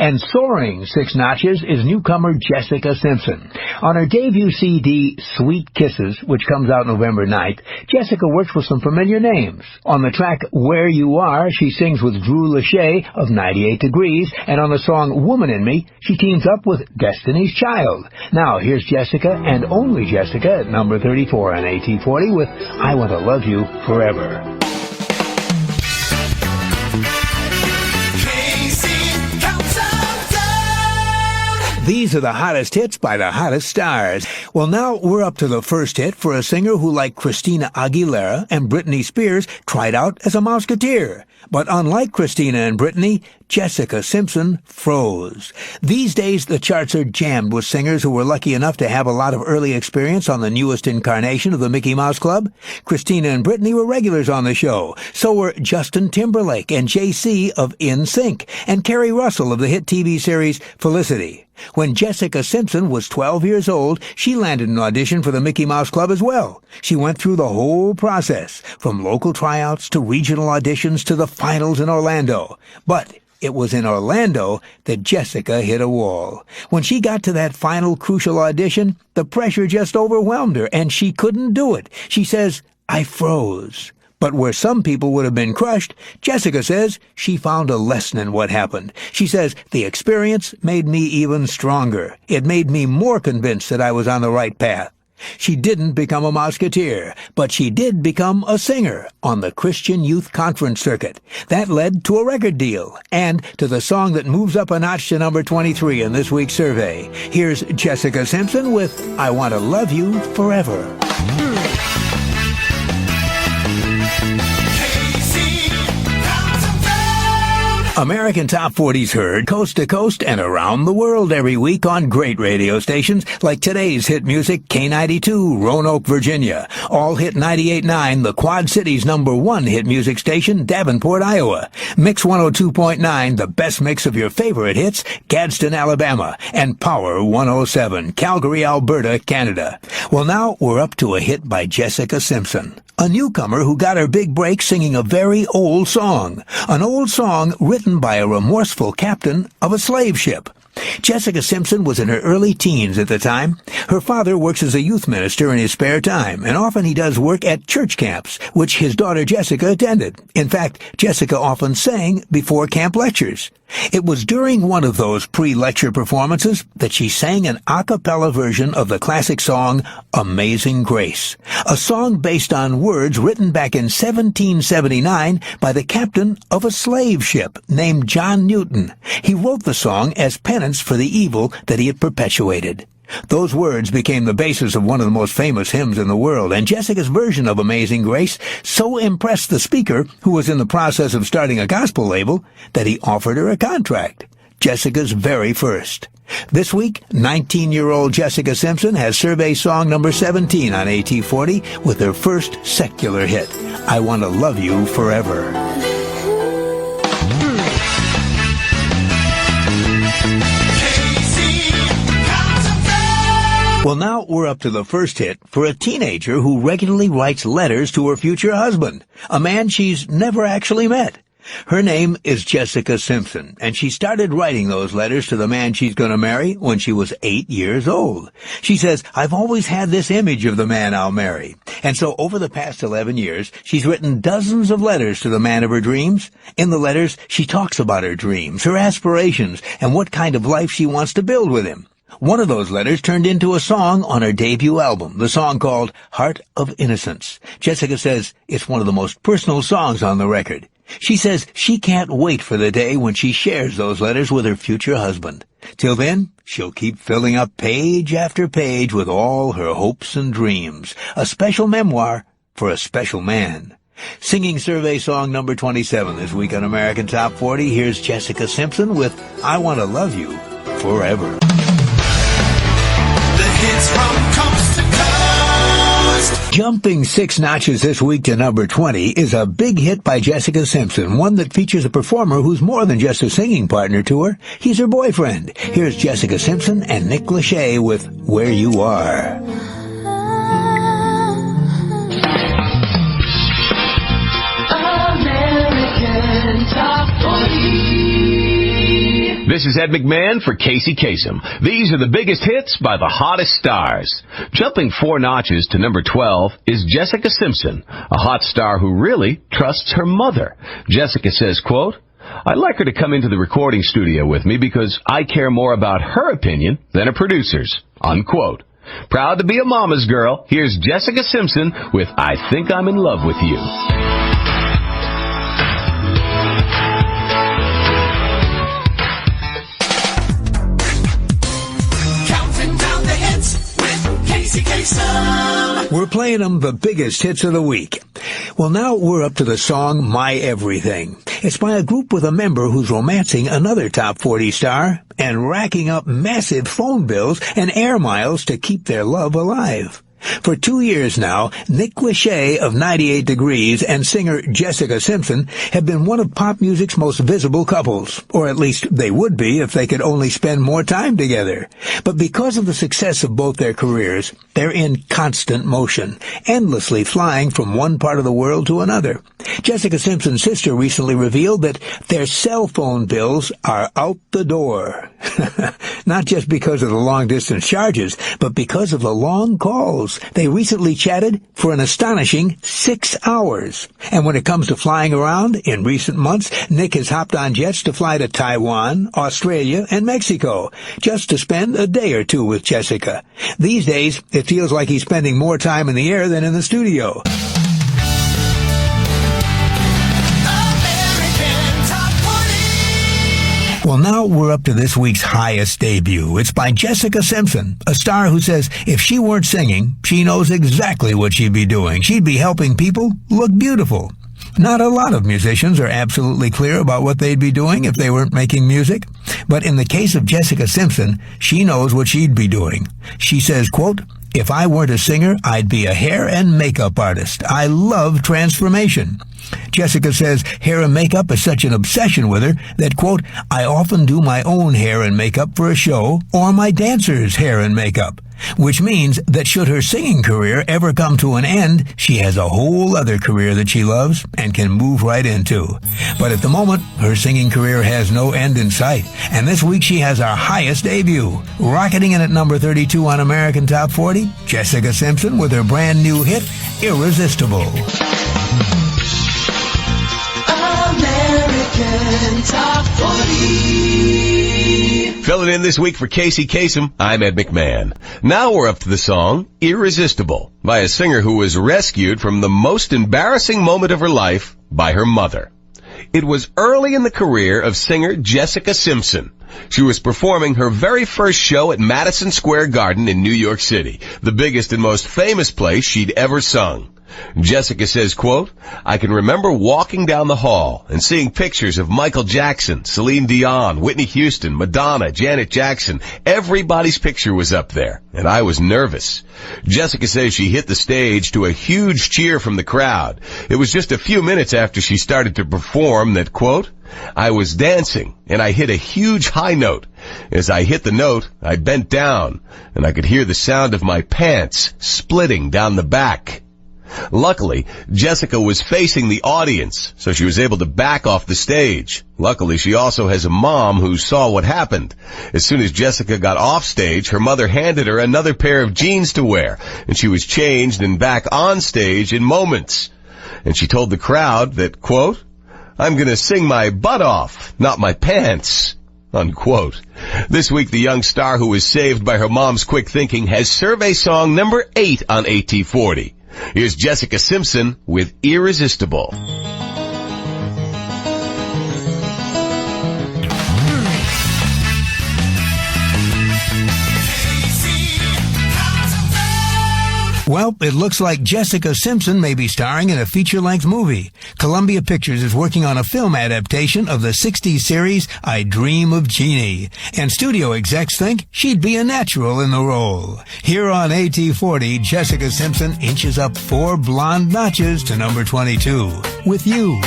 And soaring 6 notches is newcomer Jessica Simpson. On her debut CD, Sweet Kisses, which comes out November 9th, Jessica works with some familiar names. On the track Where You Are, she sings with Nick Lachey of 98 Degrees, and on the song Woman in Me, she teams up with Destiny's Child. Now, here's Jessica, and only Jessica, at number 34 on AT40 with I Want to Love You Forever. These are the hottest hits by the hottest stars. Well, now we're up to the first hit for a singer who, like Christina Aguilera and Britney Spears, tried out as a Mouseketeer. But unlike Christina and Britney, Jessica Simpson froze. These days, the charts are jammed with singers who were lucky enough to have a lot of early experience on the newest incarnation of the Mickey Mouse Club. Christina and Britney were regulars on the show. So were Justin Timberlake and JC of NSYNC, and Kerry Russell of the hit TV series Felicity. When Jessica Simpson was 12 years old, she landed an audition for the Mickey Mouse Club as well. She went through the whole process, from local tryouts to regional auditions to the finals in Orlando. But it was in Orlando that Jessica hit a wall. When she got to that final crucial audition, the pressure just overwhelmed her, and she couldn't do it. She says, "I froze." But where some people would have been crushed, Jessica says she found a lesson in what happened. She says, "The experience made me even stronger. It made me more convinced that I was on the right path." She didn't become a Mouseketeer, but she did become a singer on the Christian Youth Conference circuit. That led to a record deal and to the song that moves up a notch to number 23 in this week's survey. Here's Jessica Simpson with I Want to Love You Forever. American Top 40's heard coast to coast and around the world every week on great radio stations like today's hit music, K92, Roanoke, Virginia. All Hit 98.9, the Quad Cities' #1 hit music station, Davenport, Iowa. Mix 102.9, the best mix of your favorite hits, Gadsden, Alabama. And Power 107, Calgary, Alberta, Canada. Well, now we're up to a hit by Jessica Simpson, a newcomer who got her big break singing a very old song. An old song written by a remorseful captain of a slave ship. Jessica Simpson was in her early teens at the time. Her father works as a youth minister in his spare time, and often he does work at church camps, which his daughter Jessica attended. In fact, Jessica often sang before camp lectures. It was during one of those pre-lecture performances that she sang an a cappella version of the classic song Amazing Grace, a song based on words written back in 1779 by the captain of a slave ship named John Newton. He wrote the song as penance for the evil that he had perpetuated. Those words became the basis of one of the most famous hymns in the world, and Jessica's version of Amazing Grace so impressed the speaker, who was in the process of starting a gospel label, that he offered her a contract. Jessica's very first. This week, 19-year-old Jessica Simpson has survey song number 17 on AT40 with her first secular hit, I Want to Love You Forever. Well, now we're up to the first hit for a teenager who regularly writes letters to her future husband, a man she's never actually met. Her name is Jessica Simpson, and she started writing those letters to the man she's going to marry when she was 8 years old. She says, "I've always had this image of the man I'll marry." And so over the past 11 years, she's written dozens of letters to the man of her dreams. In the letters, she talks about her dreams, her aspirations, and what kind of life she wants to build with him. One of those letters turned into a song on her debut album, the song called Heart of Innocence. Jessica says it's one of the most personal songs on the record. She says she can't wait for the day when she shares those letters with her future husband. Till then, she'll keep filling up page after page with all her hopes and dreams. A special memoir for a special man. Singing survey song number 27 this week on American Top 40, here's Jessica Simpson with I Want to Love You Forever. Hits from coast to coast. Jumping 6 notches this week to number 20 is a big hit by Jessica Simpson, one that features a performer who's more than just a singing partner to her. He's her boyfriend. Here's Jessica Simpson and Nick Lachey with Where You Are. American Top 40. This is Ed McMann for Kasem. These are the biggest hits by the hottest stars. Jumping 4 notches to number 12 is Jessica Simpson, a hot star who really trusts her mother. Jessica says, quote, "I'd like her to come into the recording studio with me because I care more about her opinion than a producer's," unquote. Proud to be a mama's girl, here's Jessica Simpson with I Think I'm in Love with You. We're playing them the biggest hits of the week. Well, now we're up to the song My Everything. It's by a group with a member who's romancing another top 40 star and racking up massive phone bills and air miles to keep their love alive. For 2 years now, Nick Lachey of 98 Degrees and singer Jessica Simpson have been one of pop music's most visible couples, or at least they would be if they could only spend more time together. But because of the success of both their careers, they're in constant motion, endlessly flying from one part of the world to another. Jessica Simpson's sister recently revealed that their cell phone bills are out the door. Not just because of the long-distance charges, but because of the long calls. They recently chatted for an astonishing 6 hours. And when it comes to flying around, in recent months, Nick has hopped on jets to fly to Taiwan, Australia, and Mexico, just to spend a day or two with Jessica. These days, it feels like he's spending more time in the air than in the studio. Well, now we're up to this week's highest debut. It's by Jessica Simpson, a star who says if she weren't singing, she knows exactly what she'd be doing. She'd be helping people look beautiful. Not a lot of musicians are absolutely clear about what they'd be doing if they weren't making music. But in the case of Jessica Simpson, she knows what she'd be doing. She says, quote, "If I weren't a singer, I'd be a hair and makeup artist. I love transformation." Jessica says hair and makeup is such an obsession with her that, quote, "I often do my own hair and makeup for a show or my dancers' hair and makeup," which means that should her singing career ever come to an end, she has a whole other career that she loves and can move right into. But at the moment, her singing career has no end in sight. And this week she has our highest debut. Rocketing in at number 32 on American Top 40, Jessica Simpson with her brand new hit, Irresistible. American Top 40. Filling in this week for Kasem, I'm Ed McMahon. Now we're up to the song Irresistible by a singer who was rescued from the most embarrassing moment of her life by her mother. It was early in the career of singer Jessica Simpson. She was performing her very first show at Madison Square Garden in New York City, the biggest and most famous place she'd ever sung. Jessica says, quote, "I can remember walking down the hall and seeing pictures of Michael Jackson, Celine Dion, Whitney Houston, Madonna, Janet Jackson. Everybody's picture was up there, and I was nervous." Jessica says she hit the stage to a huge cheer from the crowd. It was just a few minutes after she started to perform that, quote, "I was dancing, and I hit a huge high note. As I hit the note, I bent down, and I could hear the sound of my pants splitting down the back." Luckily, Jessica was facing the audience, so she was able to back off the stage. Luckily, she also has a mom who saw what happened. As soon as Jessica got off stage, her mother handed her another pair of jeans to wear, and she was changed and back on stage in moments. And she told the crowd that, quote, "I'm going to sing my butt off, not my pants," unquote. This week, the young star who was saved by her mom's quick thinking has survey song number 8 on AT40. Here's Jessica Simpson with Irresistible. Well, it looks like Jessica Simpson may be starring in a feature-length movie. Columbia Pictures is working on a film adaptation of the 60s series I Dream of Jeannie, and studio execs think she'd be a natural in the role. Here on AT40, Jessica Simpson inches up 4 blonde notches to number 22 with You.